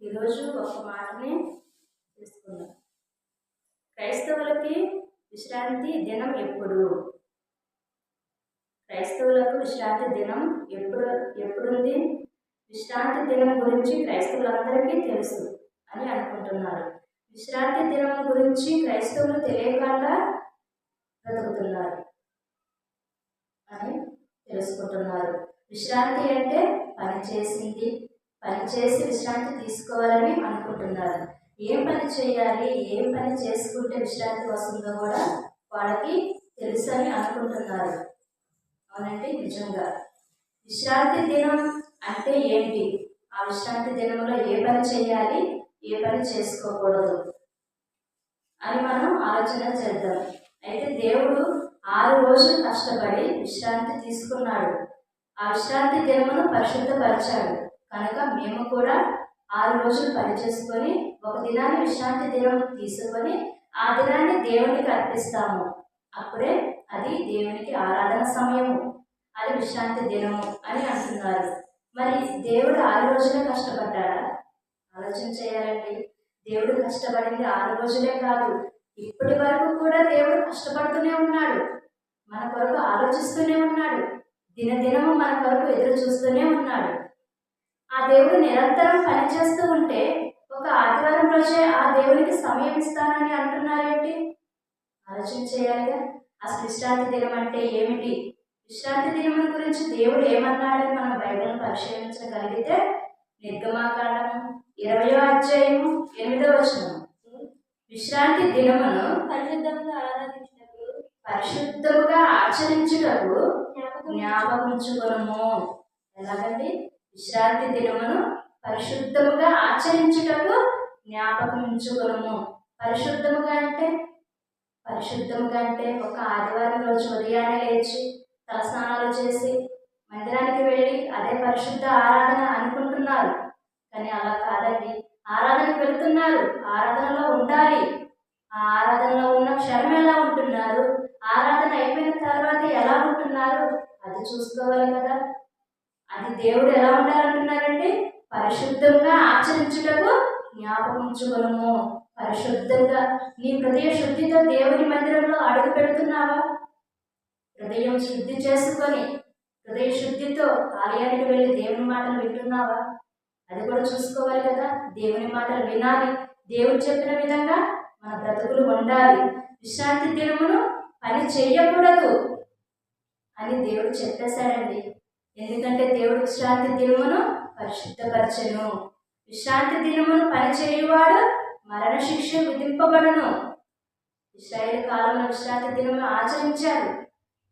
ఈరోజు ఒక మాటని తీసుకుందాం. క్రైస్తవులకి విశ్రాంతి దినం ఎప్పుడు? క్రైస్తవులకు విశ్రాంతి దినం ఎప్పుడుంది? విశ్రాంతి దినం గురించి క్రైస్తవులందరికీ తెలుసు అని అనుకుంటున్నారు. విశ్రాంతి దినం గురించి క్రైస్తవులు తెలియకుండా బ్రతుకుతున్నారు అని తెలుసుకుంటున్నారు. విశ్రాంతి అంటే పని చేసి విశ్రాంతి తీసుకోవాలని అనుకుంటున్నారు. ఏం పని చేయాలి, ఏం పని చేసుకుంటే విశ్రాంతి వస్తుందో కూడా వాళ్ళకి తెలుసు అని అనుకుంటున్నారు. అవునండి, నిజంగా విశ్రాంతి దినం అంటే ఏంటి? ఆ విశ్రాంతి దినంలో ఏ పని చేయాలి, ఏ పని చేసుకోకూడదు అని మనం ఆలోచన చేద్దాం. అయితే దేవుడు 6 రోజులు కష్టపడి విశ్రాంతి తీసుకున్నాడు. ఆ విశ్రాంతి దినమును పరిశుద్ధపరిచాడు. కనుక మేము కూడా 6 రోజులు పని చేసుకొని ఒక దినాన్ని విశ్రాంతి దినం తీసుకొని ఆ దినాన్ని దేవునికి అర్పిస్తాము. అప్పుడే అది దేవునికి ఆరాధన సమయము, అది విశ్రాంతి దినము అని అంటున్నారు. మరి దేవుడు 6 రోజులే కష్టపడ్డాడా? ఆలోచన చేయాలండి. దేవుడు కష్టపడింది 6 రోజులే కాదు, ఇప్పటి వరకు కూడా దేవుడు కష్టపడుతూనే ఉన్నాడు. మన కొరకు ఆలోచిస్తూనే ఉన్నాడు. దినదినము మన కొరకు ఎదురు చూస్తూనే ఉన్నాడు. ఆ దేవుడు నిరంతరం పనిచేస్తూ ఉంటే ఒక ఆదివారం రోజే ఆ దేవునికి సమయం ఇస్తానని అంటున్నారేంటి? ఆలోచన చేయాలిగా. అసలు విశ్రాంతి దినం అంటే ఏమిటి? విశ్రాంతి దినం గురించి దేవుడు ఏమన్నాడని మనం బైబిల్ని పరిశీలించగలిగితే నిర్గమాకాండము 20వ అధ్యాయము 8వ వచనం, విశ్రాంతి దినమును పరిశుద్ధముగా ఆచరించుటకు జ్ఞాపకముంచుకొనుము. ఎలాగండి? విశ్రాంతి దినమును పరిశుద్ధముగా ఆచరించుటకు జ్ఞాపకముంచుకొనుము. పరిశుద్ధముగా అంటే ఒక ఆదివారం రోజు ఉదయాన్నే లేచి తలస్నానాలు చేసి మందిరానికి వెళ్ళి అదే పరిశుద్ధ ఆరాధన అనుకుంటున్నారు. కానీ అలా కాదండి. ఆరాధనకు వెళ్తున్నారు, ఆరాధనలో ఉండాలి. ఆ ఆరాధనలో ఉన్న క్షణం ఎలా ఉంటున్నారు, ఆరాధన అయిపోయిన తర్వాత ఎలా ఉంటున్నారు, అది చూసుకోవాలి కదా. అది దేవుడు ఎలా ఉండాలంటున్నారంటే పరిశుద్ధంగా ఆచరించుటకు జ్ఞాపకముంచుకొనుము. పరిశుద్ధంగా నీ హృదయ శుద్ధితో దేవుని మందిరంలో అడుగు పెడుతున్నావా? హృదయం శుద్ధి చేసుకొని హృదయ శుద్ధితో ఆలయానికి వెళ్ళి దేవుని మాటలు వింటున్నావా? అది కూడా చూసుకోవాలి కదా. దేవుని మాటలు వినాలి, దేవుడు చెప్పిన విధంగా మన బ్రతుకులు ఉండాలి. విశ్రాంతి దినమును పని చేయకూడదు అని దేవుడు చెప్పేశాడండి. ఎందుకంటే దేవుడు విశ్రాంతి దినమును పరిశుద్ధపరచెను. విశ్రాంతి దినమును పని చేయువాడు మరణ శిక్ష విధింపబడును. ఇశ్రాయేలు కాలంలో విశ్రాంతి దినమును ఆచరించారు.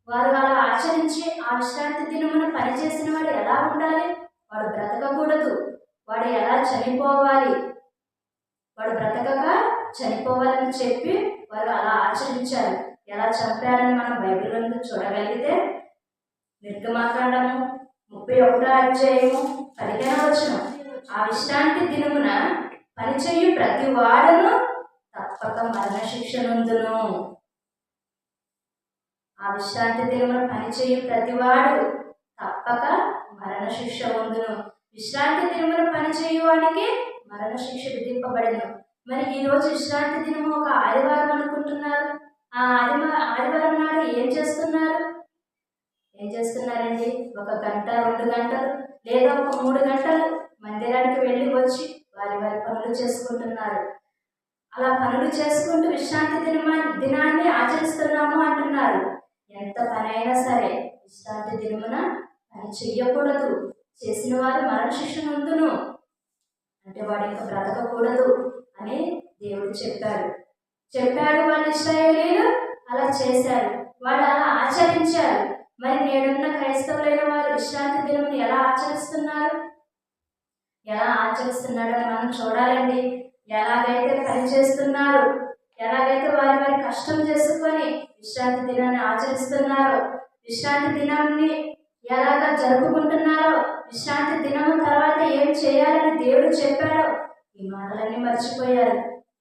వారు అలా ఆచరించి ఆ విశ్రాంతి దినమును పనిచేసిన వాడు ఎలా ఉండాలి? వాడు బ్రతకకూడదు. వాడు ఎలా చనిపోవాలి? వాడు బ్రతకక చనిపోవాలని చెప్పి వారు అలా ఆచరించారు. ఎలా చంపారని మనం బైబిల్లో చూడగలిగితే నిర్గమాకాండము 31వ అధ్యాయము 15వ వచనం, ఆ విశ్రాంతి దినమున పనిచేయు ప్రతి వాడును తప్పక మరణ శిక్ష నందును. ఆ విశ్రాంతి దినమున పనిచేయు ప్రతివాడు తప్పక మరణ శిక్ష పొందును. విశ్రాంతి దినమున పనిచేయు వాడికి మరణ శిక్ష విధింపబడను. మరి ఈరోజు విశ్రాంతి దినము ఒక ఆదివారం అనుకుంటున్నారు. ఆ ఆదివారం నాడు ఏం చేస్తున్నారండి? 1 గంట 2 గంటలు లేదా ఒక 3 గంటలు మందిరానికి వెళ్ళి వచ్చి వారి పనులు చేసుకుంటున్నారు. అలా పనులు చేసుకుంటూ విశ్రాంతి దినాన్ని ఆచరిస్తున్నాము అంటున్నారు. ఎంత పని అయినా సరే విశ్రాంతి దినమున పని చెయ్యకూడదు. చేసిన వారు మరణ శిక్ష నందును. అంటే వాడు ఇంకా బ్రతకకూడదు అని దేవుడు చెప్పాడు. వాళ్ళు ఇశ్రాయేలీయులు అలా చేశారు, వాళ్ళు అలా ఆచరించారు. మరి నేడున్న క్రైస్తవులైన వారు విశ్రాంతి దినమును ఎలా ఆచరిస్తున్నాడో మనం చూడాలండి. ఎలాగైతే పని చేస్తున్నారు, ఎలాగైతే వారి కష్టం చేసుకొని విశ్రాంతి దినాన్ని ఆచరిస్తున్నారో, విశ్రాంతి దినాన్ని ఎలాగా జరుపుకుంటున్నారో, విశ్రాంతి దినము తర్వాత ఏం చేయాలని దేవుడు చెప్పాడో ఈ మాటలన్నీ మర్చిపోయారు.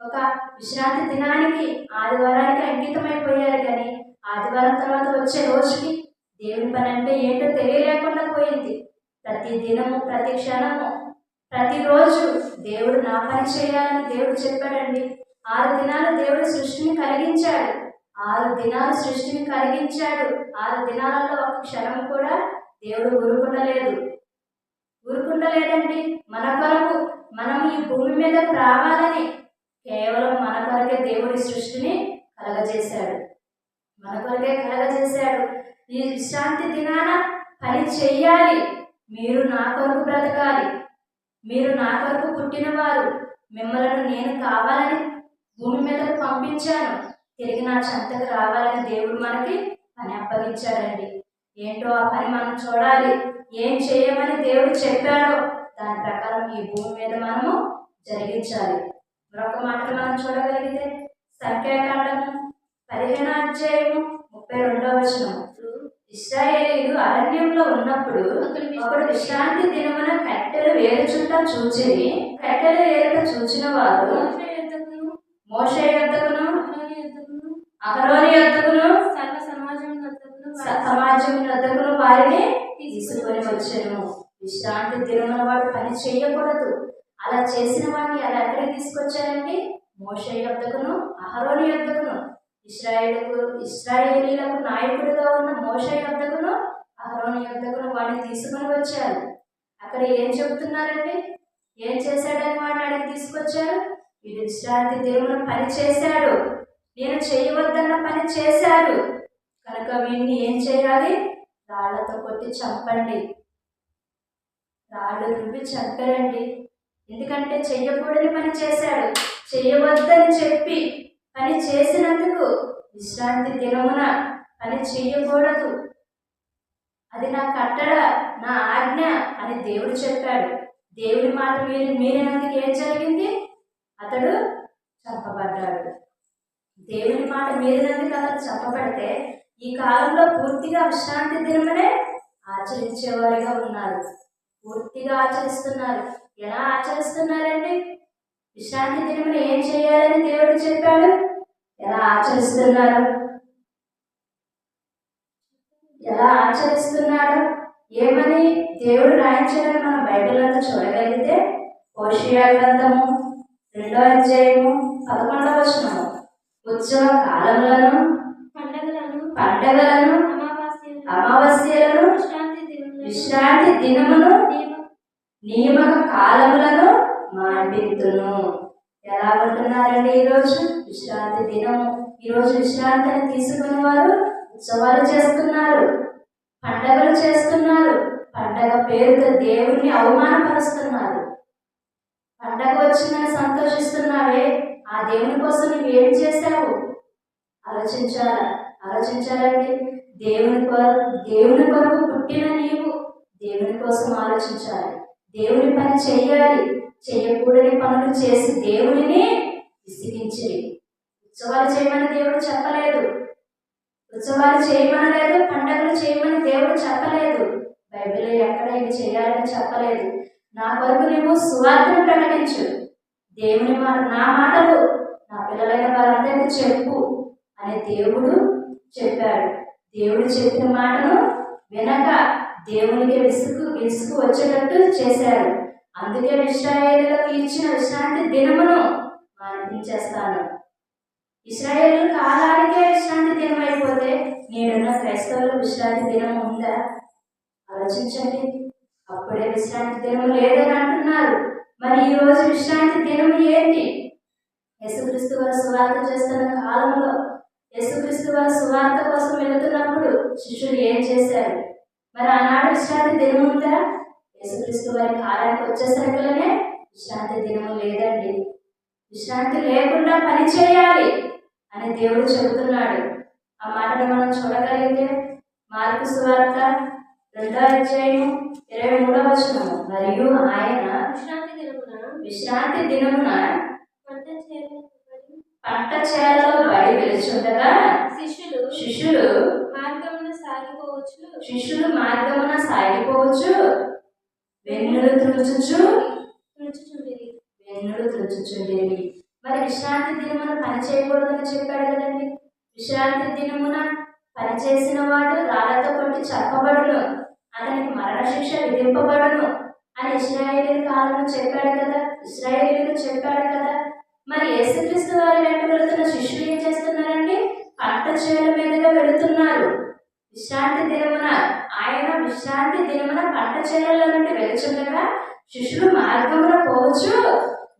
ఒక విశ్రాంతి దినానికి ఆదివారానికి అంకితమైపోయారు. కానీ ఆదివారం తర్వాత వచ్చే రోజుకి దేవుని పని అంటే ఏంటో తెలియలేకుండా పోయింది. ప్రతి దినము ప్రతి క్షణము ప్రతిరోజు దేవుడు నా పని చేయాలని దేవుడు చెప్పాడండి. 6 దినాలు దేవుడు సృష్టిని కలిగించాడు. 6 దినాలు సృష్టిని కలిగించాడు. 6 దినాలలో ఒక క్షణం కూడా దేవుడు ఊరుకుండలేదండి. మన కొరకు మనం ఈ భూమి మీదకు రావాలని కేవలం మన కొరకే దేవుడి సృష్టిని కలగజేశాడు. మన కొరకే కలగజేశాడు. ఈ విశ్రాంతి దినాన పని చెయ్యాలి. మీరు నా కొరకు బ్రతకాలి. మీరు నా కొరకు పుట్టినవారు. మిమ్మల్ని నేను కావాలని భూమి మీదకు పంపించాను. తిరిగి నా చెంతకు రావాలని దేవుడు మనకి పని అప్పగించాడండి. ఏంటో ఆ పని మనం చూడాలి. ఏం చేయమని దేవుడు చెప్పాడో దాని ప్రకారం ఈ భూమి మీద మనము జరిగించాలి. మరొక మాటలు మనం చూడగలిగితే సంఖ్యాకాండము 15వ అధ్యాయము 32వ వచనం. ఇశ్రాయేలీయులు అరణ్యంలో ఉన్నప్పుడు ఒకడు విశ్రాంతి దినమున కట్టెలు వేరుచుంట చూచిరి. కట్టెలు ఏరుట చూచిన వారు మోషే యొద్దకును అహరోను యొద్దకును సమాజం యొద్దకును వారిని తీసుకొని వచ్చెను. విశ్రాంతి దినమున వాడు పని చేయకూడదు. అలా చేసిన వాడిని అలా ఎక్కడికి తీసుకొచ్చారండి? మోషే యొద్దకును అహరోను యొద్దకును. ఇశ్రాయేలీలకు నాయకుడిగా ఉన్న మోషే యొద్దకును అహరోను యొద్దకును వాడిని తీసుకొని వచ్చారు. అక్కడ ఏం చెబుతున్నారండి? ఏం చేశాడని వాడిని అడిగి తీసుకొచ్చారు. వీడు విశ్రాంతి దినమున పని చేశాడు. నేను చేయవద్దన్న పని చేశాడు కనుక వీడిని ఏం చేయాలి? రాళ్లతో కొట్టి చంపండి. రాళ్ళు రువ్వి చంపారండి. ఎందుకంటే చెయ్యకూడని పని చేశాడు. చేయవద్దని చెప్పి పని చేసినందుకు విశ్రాంతి దినమున పని చెయ్యకూడదు, అది నా కట్టడ, నా ఆజ్ఞ అని దేవుడు చెప్పాడు. దేవుని మాట మీరినందుకు ఏం జరిగింది? అతడు చంపబడ్డాడు. దేవుని మాట మీరినందుకు అతడు చంపబడితే ఈ కాలంలో పూర్తిగా విశ్రాంతి దినమునే ఆచరించేవారిగా ఉన్నారు. పూర్తిగా ఆచరిస్తున్నారు. ఎలా ఆచరిస్తున్నారండి? విశ్రాంతి దినమున ఏం చేయాలని దేవుడు చెప్పాడు. ఎలా ఆచరిస్తున్నారు? ఎలా ఆచరిస్తున్నాడు? ఏమని దేవుడు రాయించాలని మనం బైబిల్లో చూడగలిగితే హోషేయ గ్రంథము 2వ అధ్యాయము 11వ వచనము. ఉత్సవ కాలములను, పండగలను, అమావాస్యలను, విశ్రాంతి దినమును, నియమక కాలములను మాన్పిత్తును. ఎలా ఉంటున్నారండి ఈరోజు? విశ్రాంతి దినము. ఈరోజు విశ్రాంతిని తీసుకుని వారు ఉత్సవాలు చేస్తున్నారు, పండగలు చేస్తున్నారు. పండగ పేరుతో దేవుణ్ణి అవమానపరుస్తున్నారు. పండగ వచ్చిందని సంతోషిస్తున్నావే, ఆ దేవుని కోసం నువ్వేం చేశావు? ఆలోచించాలండి. దేవుని కొరకు పుట్టిన నీవు దేవుని కోసం ఆలోచించాలి. దేవుని పని చెయ్యాలి. చెయ్యకూడని పనులు చేసి దేవునిని విసిగించి ఉత్సవాలు చేయమని దేవుడు చెప్పలేదు. ఉత్సవాలు చేయమనలేదు. పండగలు చేయమని దేవుడు చెప్పలేదు. బైబిల్లో ఎక్కడ ఇవి చేయాలని చెప్పలేదు. నా కొరకు నువ్వు సువార్తను ప్రకటించు. దేవుని మాట, నా మాటలు నా పిల్లలైన వారందరికీ చెప్పు అని దేవుడు చెప్పాడు. దేవుడు చెప్పిన మాటను వినక దేవునికి విసుగు వచ్చేటట్టు చేశారు. అందుకే ఇశ్రాయేలులకు ఇచ్చిన విశ్రాంతి దినమును మాన్పించేస్తాను. ఇశ్రాయేలు కాలానికే విశ్రాంతి దినం అయిపోతే నేనున్న క్రైస్తవులకు విశ్రాంతి దినం ఉందా? ఆలోచించండి. అప్పుడే విశ్రాంతి దినం లేదని అంటున్నారు. మరి ఈరోజు విశ్రాంతి దినం ఏంటి? యేసుక్రీస్తు వారు సువార్త చేస్తున్న కాలంలో, యేసుక్రీస్తు వారు సువార్త కోసం వెళుతున్నప్పుడు శిష్యులు ఏం చేశారు? మరి ఆనాడు విశ్రాంతి దినం ఉందా? యేసుక్రీస్తు వారి కాలానికి వచ్చేసరికలనే విశ్రాంతి దినం లేదండి. విశ్రాంతి లేకుండా పని చేయాలి అని దేవుడు చెబుతున్నాడు. ఆ మాటను మనం చూడగలిగితే మార్కు సువార్త 2వ అధ్యాయము 23వ వచనము. మరియు ఆయన విశ్రాంతి దినమున పంట చేలలో బడి వెలుచుండగా శిష్యులు మార్గమున సాగిపోవచ్చు వెన్నులు త్రుచుచుండేవి. మరి విశ్రాంతి దినమున పని చేయకూడదని చెప్పాడు కదండి. విశ్రాంతి దినమున పని చేసిన వాడు రాళ్లతో కొట్టి చంపబడును, అతనికి మరణశిక్ష విధింపబడును అని ఇశ్రాయేలీయుల కాలంలో చెప్పాడు కదా, ఇశ్రాయేలీయులకు చెప్పాడు కదా. మరి యేసుక్రీస్తు వారి వెంట వెళుతున్న శిష్యులు ఏం చేస్తున్నారండి? పంట చేల మీదుగా వెళుతున్నారు. విశ్రాంతి దినమున ఆయన విశ్రాంతి దినమున పంట చేలలో నుండి వెలుచుండగా శిష్యులు మార్గంలో పోవచ్చు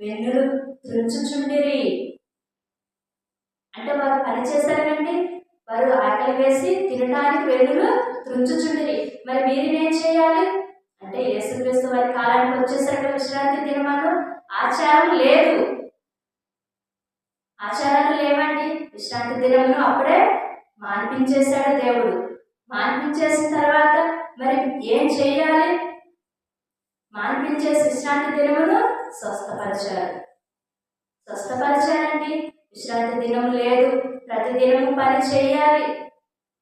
వెన్నులు త్రుంచుచుండిరి. అంటే వారు పని చేశారు కండి, వారు ఆకలి వేసి తినడానికి వెన్నులు త్రుంచుచుండిరి. మరి మీరేం చేయాలి అంటే యేసుక్రీస్తు వారి కాలానికి వచ్చేసరికి విశ్రాంతి దినమును ఆచారం లేదు, ఆచారాలు లేవండి. విశ్రాంతి దినమును అప్పుడే మాన్పించేశాడు దేవుడు. మాన్పించేసిన తర్వాత మరి ఏం చేయాలి? మాన్పించేసి విశ్రాంతి దినమును స్వస్థపరిచారు. స్వస్థపరిచారండి. విశ్రాంతి దినం లేదు, ప్రతి దినము పని చేయాలి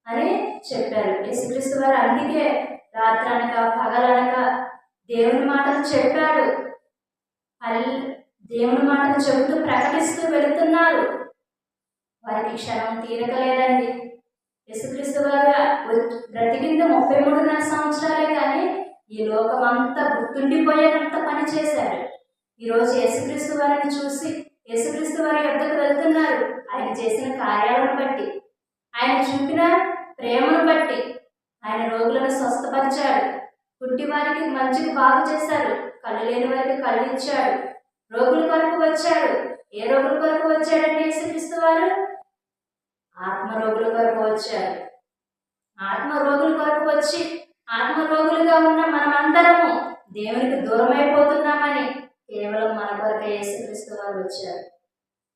అని చెప్పారు యేసుక్రీస్తు వారు. అందుకే రాత్రనక పగలనక దేవుని మాటలు చెప్పాడు. దేవుని మాటలు చెబుతూ ప్రకటిస్తూ వెళుతున్నారు. వారికి క్షణం తీరకలేదండి. యేసుక్రీస్తు వారు బ్రతికింది 33.5 సంవత్సరాలే, కానీ ఈ లోకమంతా గుర్తుండిపోయేంత పని చేశారు. ఈరోజు యేసుక్రీస్తు వారిని చూసి యేసుక్రీస్తు వారి యొద్దకు వెళ్తున్నారు. ఆయన చేసిన కార్యాలను బట్టి, ఆయన చూపిన ప్రేమను బట్టి. ఆయన రోగులను స్వస్థపరిచాడు, పుట్టి వారికి మంచిగా బాగు చేశారు, కళ్ళు లేని వారికి కళ్ళు ఇచ్చాడు, రోగుల కొరకు వచ్చాడు. ఏ రోగుల కొరకు వచ్చాడండి యేసుక్రీస్తు వారు? ఆత్మ రోగుల కొరకు వచ్చారు. ఆత్మ రోగుల కొరకు వచ్చి ఆత్మ రోగులుగా ఉన్న మనమందరము దేవునికి దూరం అయిపోతున్నామని కేవలం మన కొరకే యేసుక్రీస్తు వారు వచ్చారు.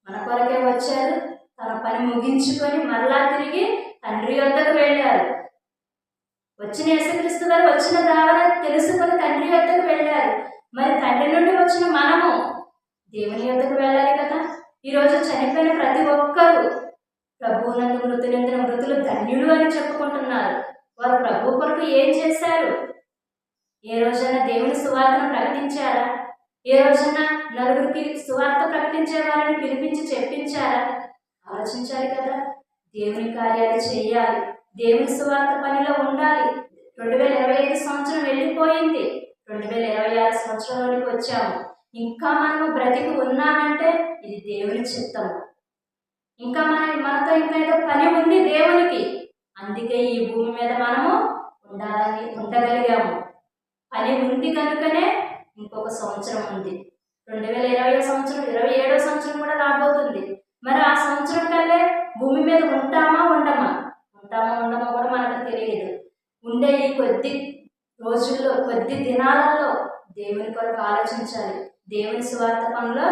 మన కొరకే వచ్చారు. తన పని ముగించుకొని మరలా తిరిగి తండ్రి వద్దకు వెళ్ళారు. వచ్చిన యేసుక్రీస్తు వారు వచ్చిన దావన తెలుసుకొని తండ్రి వద్దకు వెళ్ళారు. మరి తండ్రి నుండి వచ్చిన మనము దేవుని వద్దకు వెళ్ళాలి కదా. ఈరోజు చనిపోయిన ప్రతి ఒక్కరూ ప్రభువునందు మృతులందున మృతులు ధన్యులు అని చెప్పుకుంటున్నారు. వారు ప్రభు కొరకు ఏం చేశారు? ఏ రోజైనా దేవుని సువార్తను ప్రకటించారా? ఏ రోజైనా నలుగురికి సువార్త ప్రకటించే వారిని పిలిపించి చెప్పించారా? ఆలోచించాలి కదా. దేవుని కార్యాలు చేయాలి, దేవుని సువార్త పనిలో ఉండాలి. 2025 సంవత్సరం వెళ్ళిపోయింది, 2026 సంవత్సరంలోనికి వచ్చాము. ఇంకా మనము బ్రతికి ఉన్నామంటే ఇది దేవుని చిత్తము. ఇంకా మనతో ఇంకా ఏదో పని ఉంది దేవునికి. అందుకే ఈ భూమి మీద మనము ఉండగలిగాము. పని ఉంది కనుకనే ఇంకొక సంవత్సరం ఉంది. 2020 సంవత్సరం, 27వ సంవత్సరం కూడా రాబోతుంది. మరి ఆ సంవత్సరం కల్లా భూమి మీద ఉంటామా ఉండమా కూడా మనకు తెలియదు. ఉండే ఈ కొద్ది రోజుల్లో, కొద్ది దినాలలో దేవుని కొరకు ఆలోచించాలి. దేవుని స్వార్థ పనిలో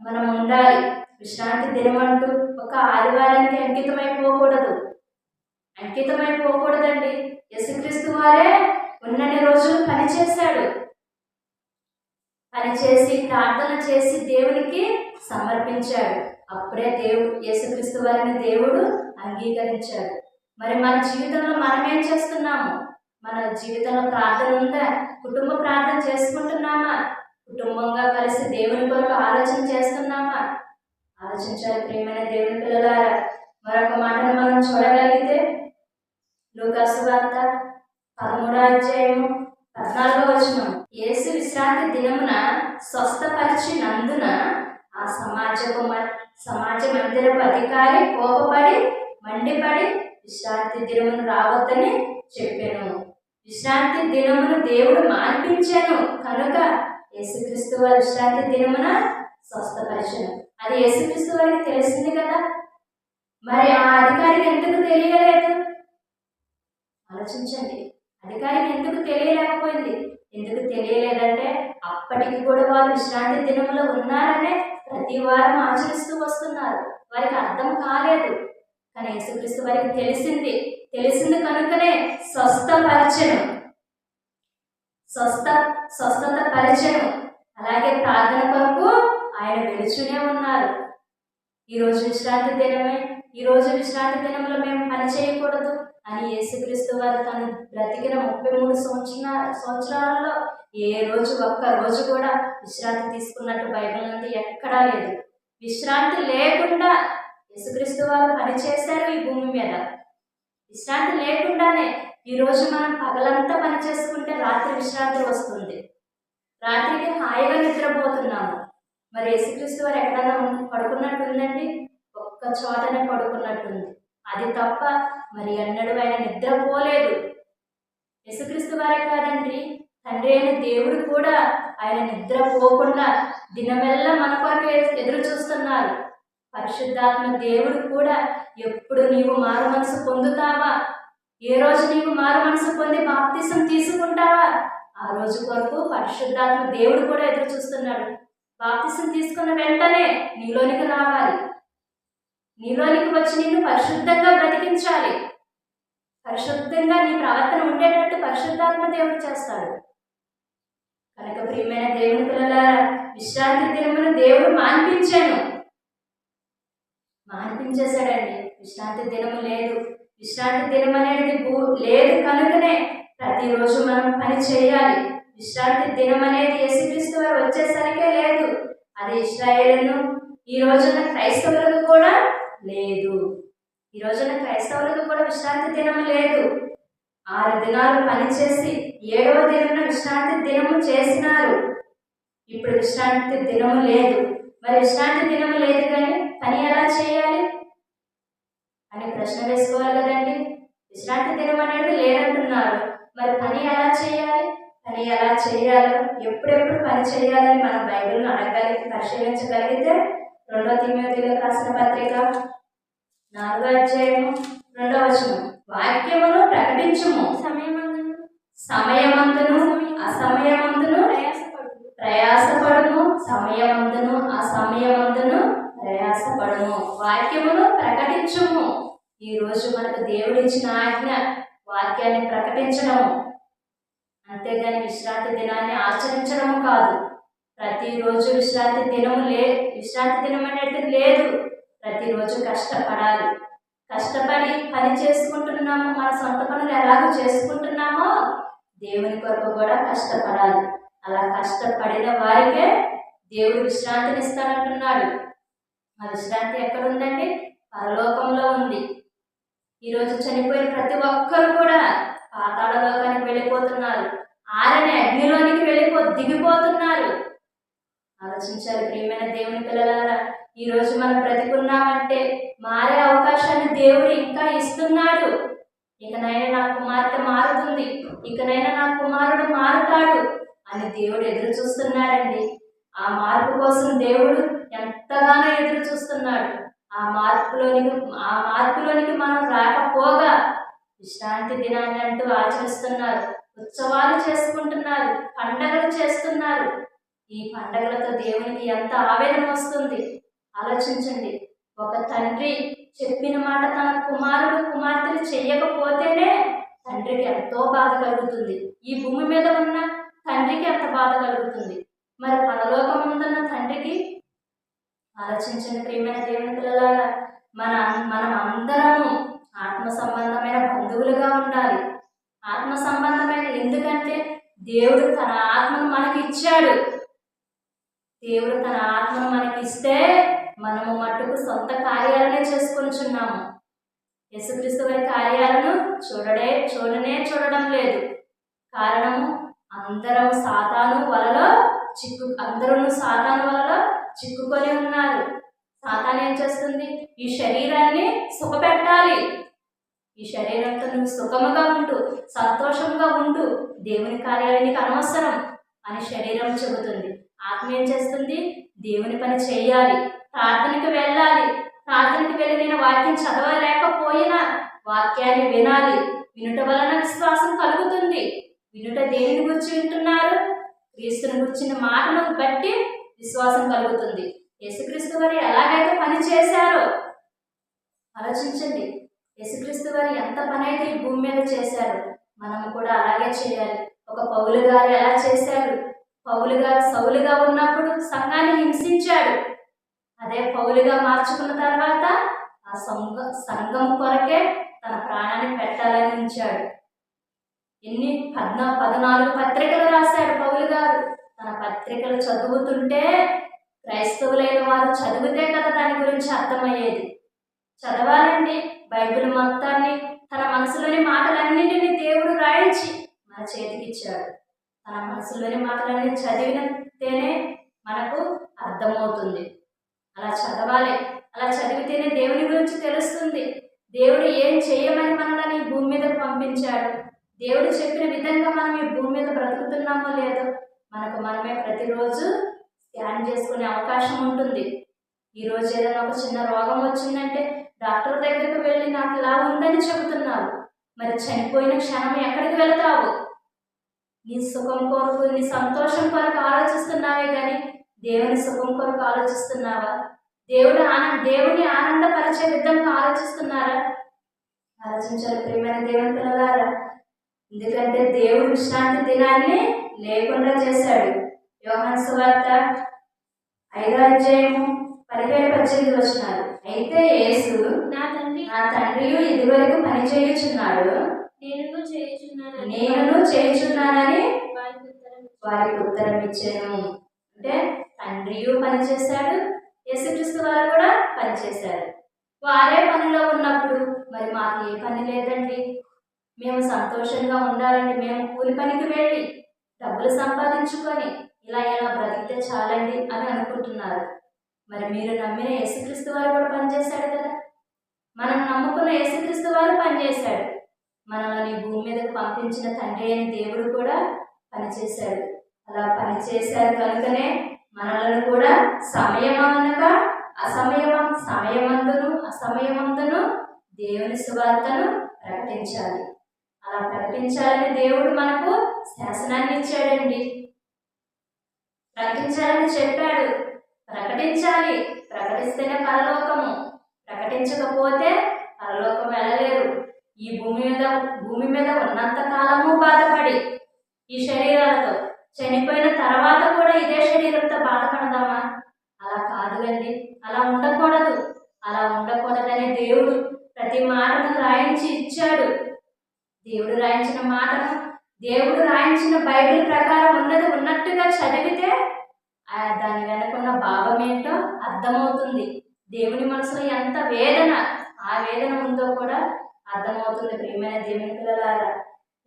మనం ఉండాలి. విశ్రాంతి దినం అంటూ ఒక ఆదివారానికి అంకితమైపోకూడదండి. యేసుక్రీస్తు వారే ఉన్నన్ని రోజులు పనిచేశాడు. పనిచేసి ప్రార్థన చేసి దేవునికి సమర్పించాడు. అప్పుడే యేసుక్రీస్తు వారిని దేవుడు అంగీకరించాడు. మరి మన జీవితంలో మనం ఏం చేస్తున్నాము? మన జీవితంలో ప్రార్థన ఉందా? కుటుంబ ప్రార్థన చేసుకుంటున్నామా? కుటుంబంగా కలిసి దేవుని కొరకు ఆలోచన చేస్తున్నామా? ఆలోచించాలి ప్రియమైన దేవుని పిల్లలారా. మరొక మాటను మనం చూడగలిగితే లూకా సువార్త 13వ అధ్యాయము 14వ వచనం. యేసు విశ్రాంతి దినమున స్వస్థపరిచినందున ఆ సమాజ మందిరపు అధికారి కోపపడి మండిపడి విశ్రాంతి దినమును రావద్దని చెప్పాను. విశ్రాంతి దినమును దేవుడు మాన్పించాను కనుక యేసుక్రీస్తు వారి విశ్రాంతి దినమున స్వస్థపరిచను. అది యేసుక్రీస్తు వారికి తెలిసింది కదా. మరి ఆ అధికారికి ఎందుకు తెలియలేదు? ఆలోచించండి. అధికారికి ఎందుకు తెలియలేకపోయింది? ఎందుకు తెలియలేదంటే అప్పటికి కూడా వారు విశ్రాంతి దినంలో ఉన్నారనే ప్రతి వారం ఆచరిస్తూ వస్తున్నారు. వారికి అర్థం కాలేదు. కానీ యేసుక్రీస్తు వారికి తెలిసింది కనుకనే స్వస్థత పరిచయం. అలాగే ప్రార్థన కొరకు ఆయన వెలుచునే ఉన్నారు. ఈరోజు విశ్రాంతి దినంలో మేము పని చేయకూడదు అని యేసుక్రీస్తు వారు తను బ్రతికిన 33 సంవత్సరాలలో ఏ రోజు ఒక్క రోజు కూడా విశ్రాంతి తీసుకున్నట్టు బైబిల్ నందు ఎక్కడా లేదు. విశ్రాంతి లేకుండా యేసుక్రీస్తు వారు పనిచేశారు ఈ భూమి మీద. విశ్రాంతి లేకుండానే ఈరోజు మనం పగలంతా పని చేసుకుంటే రాత్రి విశ్రాంతి వస్తుంది. రాత్రికి హాయిగా నిద్రపోతున్నాము. మరి యేసుక్రీస్తు వారు ఎక్కడన్నా పడుకున్నట్టుందండి? ఒక్క చోటనే పడుకున్నట్టుంది. అది తప్ప మరి ఎన్నడూ ఆయన నిద్రపోలేదు. యేసుక్రీస్తు వారే కాదండి, తండ్రి అయిన దేవుడు కూడా ఆయన నిద్రపోకుండా దినమెల్లా మన కొరకు ఎదురు చూస్తున్నారు. పరిశుద్ధాత్మ దేవుడు కూడా ఎప్పుడు నీవు మారు మనసు పొందుతావా, ఏ రోజు నీవు మారు మనసు పొంది బాప్తిసం తీసుకుంటావా, ఆ రోజు కొరకు పరిశుద్ధాత్మ దేవుడు కూడా ఎదురు చూస్తున్నాడు. బాప్తిసం తీసుకున్న వెంటనే నీలోనికి రావాలి, నీలోనికి వచ్చి నిన్ను పరిశుద్ధంగా బ్రతికించాలి. పరిశుద్ధంగా నీ ప్రవర్తన ఉండేటట్టు పరిశుద్ధాత్మ దేవుడు చేస్తాడు. కనుక ప్రియమైన దేవుని పిల్లలారా, విశ్రాంతి దినమును దేవుడు మాన్పించేశాడండి. విశ్రాంతి దినము లేదు. విశ్రాంతి దినం అనేది లేదు కనుకనే ప్రతిరోజు మనం పని చేయాలి. విశ్రాంతి దినం అనేది యేసుక్రీస్తు వారు వచ్చేసరికే లేదు. అది ఇశ్రాయేలును ఈ రోజున క్రైస్తవులకు కూడా లేదు. ఈ రోజున క్రైస్తవులకు కూడా విశ్రాంతి దినం లేదు. 6 దినాలు పనిచేసి 7వ దినమున విశ్రాంతి దినము చేసినారు. ఇప్పుడు విశ్రాంతి దినము లేదు. మరి విశ్రాంతి దినము లేదు కానీ పని ఎలా చేయాలి అని ప్రశ్న వేసుకోవాలి కదండి. విశ్రాంతి దినం అనేది లేదంటున్నారు, మరి పని ఎలా చేయాలి? పని ఎలా చేయాలో, ఎప్పుడెప్పుడు పని చేయాలని మనం బైబిల్ను అడగగలిగి పరిశీలించగలిగితే 2 తిమోతిలకు రాసిన పత్రిక 4వ అధ్యాయము 2వ వచనం, వాక్యమును ప్రకటించుము, సమయమందును అసమయమందును ప్రయాసపడుము, సమయమందును అసమయమందును ప్రయాసపడుము, వాక్యమును ప్రకటించుము. ఈ రోజు మనకు దేవుడిచ్చిన ఆజ్ఞ వాక్యాన్ని ప్రకటించడము, అంతేగాని విశ్రాంతి దినాన్ని ఆచరించడము కాదు. ప్రతిరోజు విశ్రాంతి దినం అనేది లేదు. ప్రతిరోజు కష్టపడాలి. కష్టపడి పని చేసుకుంటున్నాము, మన సొంత పనులు ఎలాగో చేసుకుంటున్నామో దేవుని కొరకు కూడా కష్టపడాలి. అలా కష్టపడిన వారికే దేవుడు విశ్రాంతిని ఇస్తానంటున్నాడు. ఆ విశ్రాంతి ఎక్కడుందండి? పరలోకంలో ఉంది. ఈరోజు చనిపోయిన ప్రతి ఒక్కరు కూడా పాతాళ లోకానికి వెళ్ళిపోతున్నారు, ఆరని అగ్నిలోనికి దిగిపోతున్నారు. ఆలోచించాలి ప్రియమైన దేవుని పిల్లలారా. ఈరోజు మనం బ్రతికున్నామంటే మారే అవకాశాన్ని దేవుడు ఇంకా ఇస్తున్నాడు. ఇకనైనా నా కుమార్తె మారుతుంది, ఇకనైనా నా కుమారుడు మారుతాడు అని దేవుడు ఎదురు చూస్తున్నాడండి. ఆ మార్పు కోసం దేవుడు ఎంతగానో ఎదురు చూస్తున్నాడు. ఆ మార్పులోనికి మనం రాకపోగా విశ్రాంతి దినాన్ని అంటూ ఆచరిస్తున్నారు, ఉత్సవాలు చేసుకుంటున్నారు, పండగలు చేస్తున్నారు. ఈ పండగలతో దేవునికి ఎంత ఆవేదన వస్తుంది ఆలోచించండి. ఒక తండ్రి చెప్పిన మాట తన కుమార్తెలు చెయ్యకపోతేనే తండ్రికి ఎంతో బాధ కలుగుతుంది. ఈ భూమి మీద ఉన్న తండ్రికి ఎంత బాధ కలుగుతుంది, మరి పరలోకముందున్న తండ్రికి? ఆలోచించండి ప్రియమైన దేవుని పిల్లలారా. మనం అందరము ఆత్మ సంబంధమైన బంధువులుగా ఉండాలి. ఆత్మ సంబంధమైన, ఎందుకంటే దేవుడు తన ఆత్మను మనకి ఇచ్చాడు. దేవుడు తన ఆత్మను మనకి ఇస్తే మనము మట్టుకు సొంత కార్యాలనే చేసుకొనిచున్నాము. యేసుక్రీస్తు వారి కార్యాలను చూడడం లేదు. కారణము అందరూ సాతాను వలలో చిక్కుకొని ఉన్నారు. సాతాను ఏం చేస్తుంది? ఈ శరీరాన్ని సుఖపెట్టాలి. ఈ శరీరంతో నువ్వు సుఖముగా ఉంటూ సంతోషంగా ఉంటూ దేవుని కార్యాలు నీకు అనవసరం అని శరీరం చెబుతుంది. ఆత్మ ఏం చేస్తుంది? దేవుని పని చేయాలి, ప్రార్థనకి వెళ్ళాలి. ప్రార్థనకి వెళ్ళి నేను వాక్యం చదవలేకపోయినా వాక్యాన్ని వినాలి. వినుట వలన విశ్వాసం కలుగుతుంది. వినుట దేనిని గురించి వింటున్నారు? క్రీస్తుని గురించిన మాటను బట్టి విశ్వాసం కలుగుతుంది. యేసుక్రీస్తు వారు ఎలాగైతే పని చేశారో ఆలోచించండి. యేసుక్రీస్తు వారు ఎంత పని అయితే ఈ భూమి మీద చేశారు, మనము కూడా అలాగే చేయాలి. ఒక పౌలు గారు ఎలా చేశారు? పౌలు గారు సౌలుగా ఉన్నప్పుడు సంఘాన్ని హింసించాడు. అదే పౌలుగా మార్చుకున్న తర్వాత ఆ సంఘం కొరకే తన ప్రాణాన్ని పెట్టాలని ఉంచాడు. 14 పత్రికలు రాశాడు పౌలు గారు. తన పత్రికలు చదువుతుంటే క్రైస్తవులైన వారు చదివితే కదా దాని గురించి అర్థమయ్యేది. చదవాలండి బైబిల్ మొత్తాన్ని. తన మనసులోని మాటలన్నింటినీ దేవుడు రాయించి మన చేతికిచ్చాడు. తన మనసులోని మాటలన్నీ చదివితేనే మనకు అర్థమవుతుంది. అలా చదవాలి. అలా చదివితేనే దేవుని గురించి తెలుస్తుంది. దేవుడు ఏం చేయమని మనల్ని ఈ భూమి మీదకు పంపించాడు, దేవుడు చెప్పిన విధంగా మనం ఈ భూమి మీద బ్రతుకుతున్నామో లేదో మనకు మనమే ప్రతిరోజు స్కాన్ చేసుకునే అవకాశం ఉంటుంది. ఈరోజు ఏదైనా ఒక చిన్న రోగం వచ్చిందంటే డాక్టర్ దగ్గరికి వెళ్ళి నాకు ఇలా ఉందని చెబుతున్నావు, మరి చనిపోయిన క్షణం ఎక్కడికి వెళతావు? నీ సుఖం కొరకు, నీ సంతోషం కొరకు ఆలోచిస్తున్నావే కానీ దేవుని సుఖం కొరకు ఆలోచిస్తున్నావా? దేవుని ఆనందపరిచే విధంగా ఆలోచిస్తున్నారా? ఆలోచించాలి ప్రియమైన దేవుని పిల్లలారా. ఎందుకంటే దేవుడు విశ్రాంతి దినాన్ని లేకుండా చేశాడు. యోహాను సువార్త 5:17-18 అయితే యేసు నా తండ్రియు ఇదివరకు పని చేయుచున్నాడు, నేను చేయుచున్నానని వారికి ఉత్తరం ఇచ్చాను. అంటే తండ్రియు పనిచేశాడు, యేసుక్రీస్తు వారు కూడా పనిచేశారు. వారే పనిలో ఉన్నప్పుడు మరి మాకు ఏ పని లేదండి, మేము సంతోషంగా ఉండాలండి, మేము కూలి పనికి వెళ్ళి డబ్బులు సంపాదించుకొని ఇలా బ్రతికితే చాలండి అని అనుకుంటున్నారు. మరి మీరు నమ్మిన యేసుక్రీస్తు వారు కూడా పనిచేశాడు కదా. మనం నమ్ముకున్న యేసుక్రీస్తు వారు పనిచేశాడు. మనల్ని భూమి మీదకు పంపించిన తండ్రి అయిన దేవుడు కూడా పనిచేశాడు. అలా పనిచేశారు కనుకనే మనలను కూడా సమయమనగా అసమయమందును దేవుని సువార్తను ప్రకటించాలి. అలా ప్రకటించాలని దేవుడు మనకు శాసనాన్ని ఇచ్చాడండి. ప్రకటించాలని చెప్పాడు. ప్రకటించాలి. ప్రకటిస్తేనే పరలోకము. ప్రకటించకపోతే పరలోకం వెళ్ళలేరు. ఈ భూమి మీద ఉన్నంత కాలము బాధపడి ఈ శరీరాలతో చనిపోయిన తర్వాత కూడా ఇదే శరీరంతో బాధపడదామా? అలా కాదులండి. అలా ఉండకూడదనే దేవుడు ప్రతి మాటను రాయించి ఇచ్చాడు. దేవుడు రాయించిన మాటను, దేవుడు రాయించిన బైబిల్ ప్రకారం ఉన్నట్టుగా చదివితే దాని వెనుకున్న భావం ఏంటో అర్థమవుతుంది. దేవుని మనసులో ఎంత వేదన, ఆ వేదన ఉందో కూడా అర్థమవుతుంది ప్రియమైన దేవుని పిల్లలారా.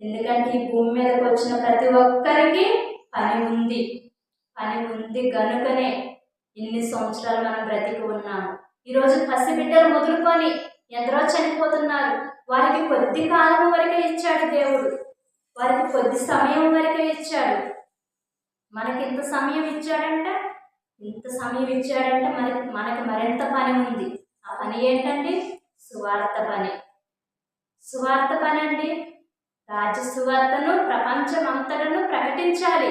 ఎందుకంటే ఈ భూమి మీదకి వచ్చిన ప్రతి ఒక్కరికి పని ఉంది కనుకనే ఇన్ని సంవత్సరాలు మనం బ్రతికి ఉన్నాము. ఈరోజు పసిబిడ్డలు మొదలుకొని ఎందరో చనిపోతున్నారు. వారికి కొద్ది కాలం వరకే ఇచ్చాడు దేవుడు, వారికి కొద్ది సమయం వరకే ఇచ్చాడు. మనకి ఇంత సమయం ఇచ్చాడంటే మనకి మరింత పని ఉంది. ఆ పని ఏంటండి? సువార్త పని అండి. రాజ్య సువార్తను ప్రపంచమంతటను ప్రకటించాలి.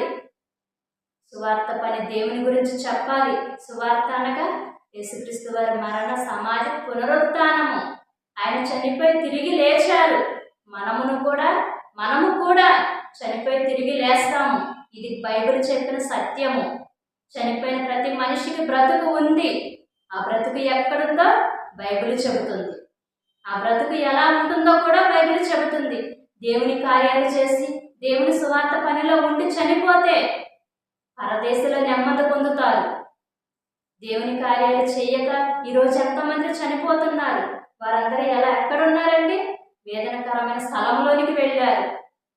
సువార్త పని దేవుని గురించి చెప్పాలి. సువార్త అనగా యేసుక్రీస్తు వారి మరణ, సమాధి, పునరుత్థానము. ఆయన చనిపోయి తిరిగి లేచారు. మనము కూడా చనిపోయి తిరిగి లేస్తాము. ఇది బైబిల్ చెప్పిన సత్యము. చనిపోయిన ప్రతి మనిషికి బ్రతుకు ఉంది. ఆ బ్రతుకు ఎక్కడుందో బైబిల్ చెబుతుంది. ఆ బ్రతుకు ఎలా ఉంటుందో కూడా బైబిల్ చెబుతుంది. దేవుని కార్యాలు చేసి దేవుని సువార్త పనిలో ఉండి చనిపోతే పరదేశంలో నెమ్మది పొందుతారు. దేవుని కార్యాలు చేయక ఈరోజు ఎంతమంది చనిపోతున్నారు. వారందరూ ఎక్కడున్నారండి? వేదనకరమైన స్థలంలోనికి వెళ్ళారు.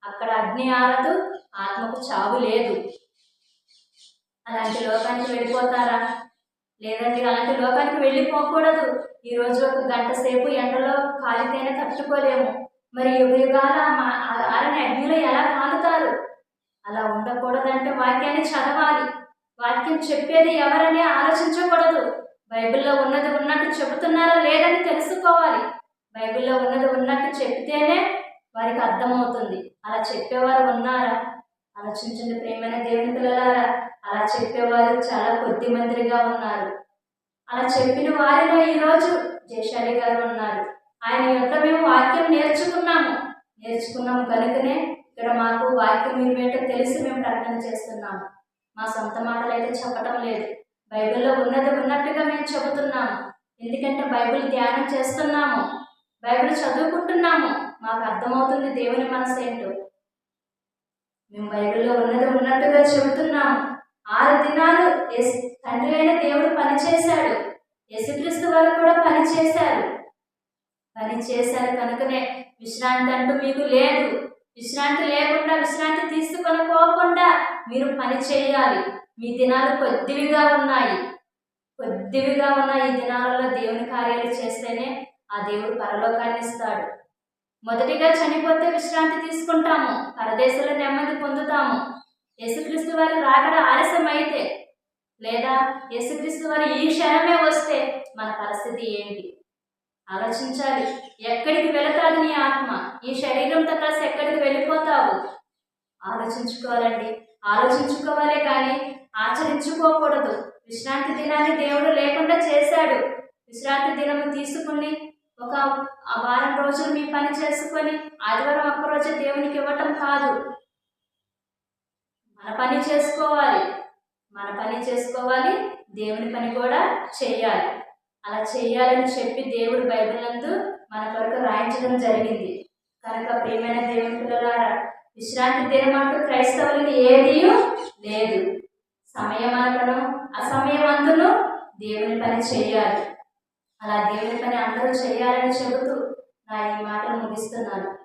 అక్కడ అగ్ని ఆరదు, ఆత్మకు చావు లేదు. అలాంటి లోకానికి వెళ్ళిపోతారా? లేదండి, అలాంటి లోకానికి వెళ్ళిపోకూడదు. ఈరోజు ఒక గంట సేపు ఎండలో కాలితేనే తట్టుకోలేము. మరి యుగాల ఆరని అగ్నిలో ఎలా కాలుతారు? అలా ఉండకూడదంటే వాక్యాన్ని చదవాలి. వాక్యం చెప్పేది ఎవరని ఆలోచించకూడదు. బైబిల్లో ఉన్నది ఉన్నట్టు చెబుతున్నారా లేదని తెలుసుకోవాలి. బైబిల్లో ఉన్నది ఉన్నట్టు చెప్తేనే వారికి అర్థమవుతుంది. అలా చెప్పేవారు ఉన్నారా? ఆలోచించండి ప్రియమైన దేవుని పిల్లలారా. అలా చెప్పేవారు చాలా కొద్ది మందిగా ఉన్నారు. అలా చెప్పిన వారిలో ఈరోజు జయశాలి గారు ఉన్నారు. ఆయన యొక్క మేము వాక్యం నేర్చుకున్నాము కనుకనే ఇక్కడ మాకు వాక్యం ఏంటో తెలిసి మేము ప్రకటన చేస్తున్నాము. మా సొంత మాటలు అయితే చెప్పటం లేదు. బైబిల్లో ఉన్నది ఉన్నట్టుగా మేము చెబుతున్నాము. ఎందుకంటే బైబిల్ ధ్యానం చేస్తున్నాము, బైబిల్ చదువుకుంటున్నాము. మాకు అర్థమవుతుంది దేవుని మనసు ఏంటో. మేము బైబిల్లో ఉన్నది ఉన్నట్టుగా చెబుతున్నాము. 6 దినాలు తండ్రి అయిన దేవుడు పనిచేశాడు. యేసుక్రీస్తు వారు కూడా పనిచేశారు కనుకనే విశ్రాంతి అంటూ మీకు లేదు. విశ్రాంతి లేకుండా, విశ్రాంతి తీసుకొనుకోకుండా మీరు పని చేయాలి. మీ దినాలు కొద్దివిగా ఉన్నాయి. ఈ దినాలలో దేవుని కార్యాలు చేస్తేనే ఆ దేవుడు పరలోకాన్ని ఇస్తాడు. మొదటిగా చనిపోతే విశ్రాంతి తీసుకుంటాము, పరదేశంలో నెమ్మది పొందుతాము. యేసుక్రీస్తు వారి రాకడ ఆలస్యం అయితే, లేదా యేసుక్రీస్తు వారు ఈ క్షణమే వస్తే మన పరిస్థితి ఏంటి ఆలోచించాలి. ఎక్కడికి వెళతాది నీ ఆత్మ? ఈ శరీరంతో కలిసి ఎక్కడికి వెళ్ళిపోతావు? ఆలోచించుకోవాలండి. ఆలోచించుకోవాలే కానీ ఆచరించుకోకూడదు. విశ్రాంతి దినాన్ని దేవుడు లేకుండా చేశాడు. విశ్రాంతి దినము తీసుకుని ఒక వారం రోజులు మీ పని చేసుకొని ఆదివారం ఒక్కరోజు దేవునికి ఇవ్వటం కాదు. మన పని చేసుకోవాలి, దేవుని పని కూడా చెయ్యాలి. అలా చెయ్యాలని చెప్పి దేవుడు బైబిల్ నందు మన కొరకు రాయించడం జరిగింది. కనుక ప్రియమైన దేవుని పిల్లలారా, విశ్రాంతి దినం అంటూ క్రైస్తవులకి ఏదీ లేదు. సమయమనకను అసమయమందును దేవుని పని చెయ్యాలి. అలా దేవుని పని అందరూ చేయాలని చెబుతూ నా ఈ మాటలు ముగిస్తున్నాను.